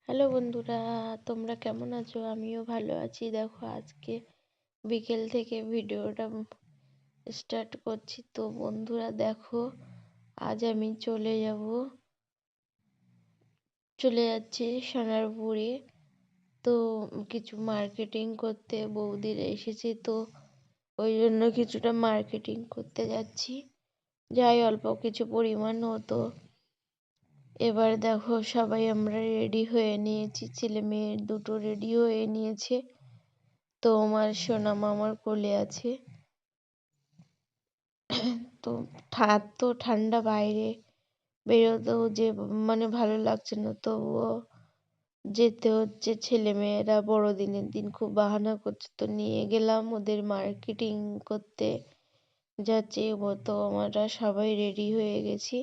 Hello বন্ধুরা, তোমরা কেমন আছো? আমিও ভালো আছি। দেখো, আজকে বিকেল থেকে ভিডিওটা স্টার্ট করছি। তো বন্ধুরা দেখো, আজ আমি চলে যাচ্ছি সোনারপুরে। তো কিছু মার্কেটিং করতে, বৌদিরা এসেছে, তো ওই জন্য কিছুটা মার্কেটিং করতে যাচ্ছি। যাই অল্প কিছু পরিমাণ হতো। এবার দেখো, সবাই আমরা রেডি হয়ে নিয়েছি, ছেলে মেয়ে দুটো রেডি হয়ে নিয়েছে। তো আমার সোনামা আমার কোলে আছে। তো তো ঠান্ডা, বাইরে বেরোতেও যে ভালো লাগছে না, তবুও যেতে হচ্ছে। ছেলে মেয়েরা বড়দিনের দিন খুব বাহানা করছে, তো নিয়ে গেলাম ওদের মার্কেটিং করতে যাচ্ছি। তো আমরা সবাই রেডি হয়ে গেছি।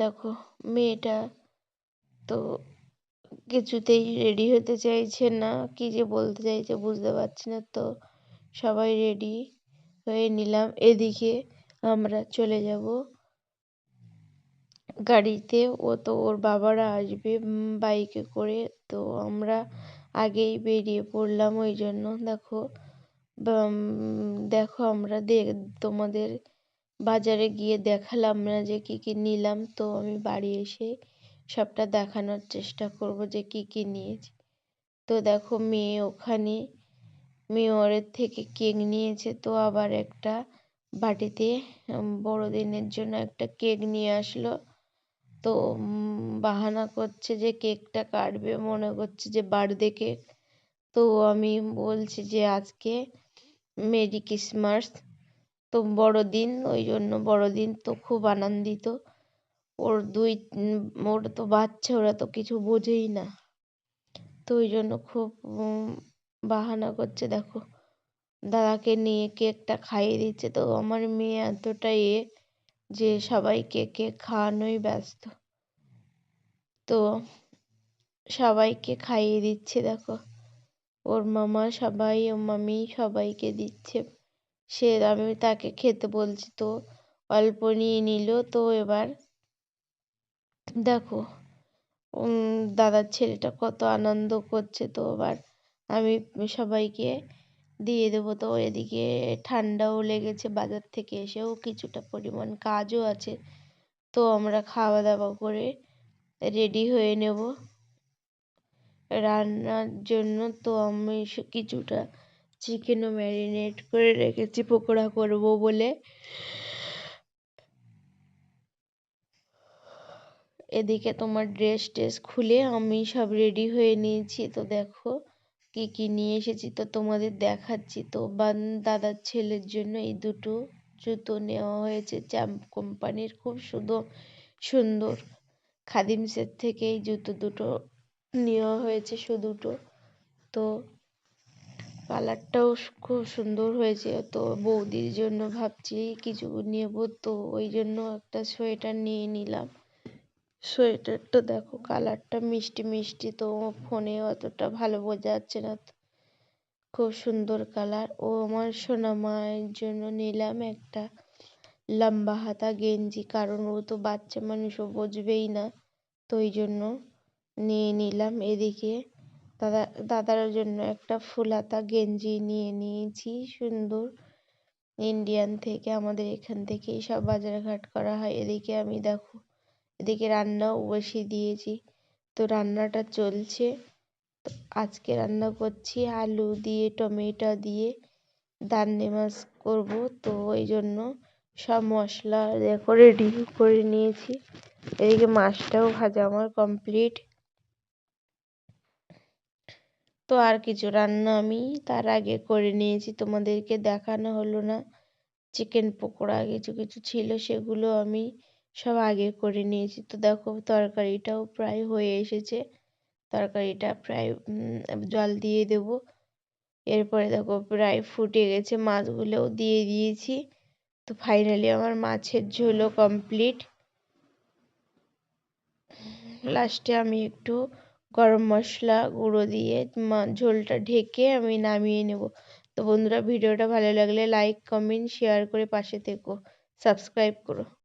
দেখো, মেয়েটা তো কিছুতেই রেডি হতে চাইছে না, কি যে বলতে চাইছে বুঝতে পারছি না। তো সবাই রেডি হয়ে নিলাম। এদিকে আমরা চলে যাব গাড়িতে, ওর বাবারা আসবে বাইকে করে। তো আমরা আগেই বেরিয়ে পড়লাম। ওই জন্য দেখো আমরা তোমাদের বাজারে গিয়ে দেখালাম না যে কি কি নিলাম। তো আমি বাড়ি এসে সবটা দেখানোর চেষ্টা করব যে কি কি নিয়েছি। তো দেখো, মেয়ে ওর থেকে কেক নিয়েছে। তো আবার একটা বাটিতে বড়দিনের জন্য একটা কেক নিয়ে আসলো। তো বাহানা করছে যে কেকটা কাটবে, মনে করছে যে বার্থডে কেক। তো আমি বলছি যে আজকে মেরি ক্রিসমাস, তো বড়দিন, ওই জন্য বড়দিন, তো খুব আনন্দিত। ওর তো বাচ্চা, ওরা তো কিছু বোঝেই না। তো ওই জন্য খুব বাহানা করছে। দেখো, দাদাকে নিয়ে কেকটা খাইয়ে দিচ্ছে। তো আমার মেয়ে এতটা যে সবাইকে কেক খাওয়ানোই ব্যস্ত। তো সবাইকে খাইয়ে দিচ্ছে। দেখো, ওর মামা সবাই, ওর মামি সবাইকে দিচ্ছে। আমি তাকে খেতে বলছি, তো অল্প নিয়ে নিল। তো এবার দেখো, দাদার ছেলেটা কত আনন্দ করছে। তো এবার আমি সবাইকে দিয়ে দেবো। তো এদিকে ঠান্ডাও লেগেছে, বাজার থেকে এসেও কিছুটা পরিমাণ কাজও আছে। তো আমরা খাওয়া দাওয়া করে রেডি হয়ে নেব রান্নার জন্য। তো আমি কিছুটা চিকেনও ম্যারিনেট করে রেখেছি পকোড়া করব বলে। এদিকে তোমার ড্রেস খুলে আমি সব রেডি হয়ে নিয়েছি। তো দেখো কি কি নিয়ে এসেছি, তো তোমাদের দেখাচ্ছি। তো দাদার ছেলের জন্য এই দুটো জুতো নেওয়া হয়েছে চ্যাম্প কোম্পানির, খুব সুন্দর। খাদিমসের থেকে এই জুতো দুটো নেওয়া হয়েছে, দুটো। তো কালারটাও খুব সুন্দর হয়েছে। তো বৌদির জন্য ভাবছি কিছু নেব, তো ওই জন্য একটা সোয়েটার নিয়ে নিলাম। সোয়েটারটা দেখো, কালারটা মিষ্টি মিষ্টি, তো ফোনে অতটা ভালো বোঝা যাচ্ছে না। খুব সুন্দর কালার। ও আমার সোনা মায়ের জন্য নিলাম একটা লম্বা হাতা গেঞ্জি, কারণ ও তো বাচ্চা মানুষ, ও বুঝবেই না। তো ওই জন্য নিয়ে নিলাম। এদিকে দাদার জন্য একটা ফুল হাতা গেঞ্জি নিয়ে নিয়েছি, সুন্দর। ইন্ডিয়ান থেকে, আমাদের এখান থেকেই সব বাজারঘাট করা হয়। এদিকে রান্নাও বসিয়ে দিয়েছি। তো রান্নাটা চলছে। তো আজকে রান্না করছি আলু দিয়ে, টমেটো দিয়ে দান্নে মাছ করব। তো ওই জন্য সব মশলা দেখো রেডি করে নিয়েছি। এদিকে মাছটাও ভাজা আমার কমপ্লিট। তো আর কিছু রান্না আমি তার আগে করে নিয়েছি, তোমাদেরকে দেখানো হলো না। চিকেন পকোড়া কিছু কিছু ছিল, সেগুলো আমি সব আগে করে নিয়েছি। তো দেখো, তরকারিটাও প্রায় হয়ে এসেছে। তরকারিটা প্রায় জল দিয়ে দেব। এরপরে দেখো প্রায় ফুটে গেছে, মাছগুলোও দিয়ে দিয়েছি। তো ফাইনালি আমার মাছের ঝোলও কমপ্লিট। লাস্টে আমি একটু গরম মশলা গুঁড়ো দিয়ে ঝোলটা ঢেকে আমি নামিয়ে নেব। তো বন্ধুরা, ভিডিওটা ভালো লাগলে লাইক, কমেন্ট, শেয়ার করে পাশে থেকো, সাবস্ক্রাইব করো।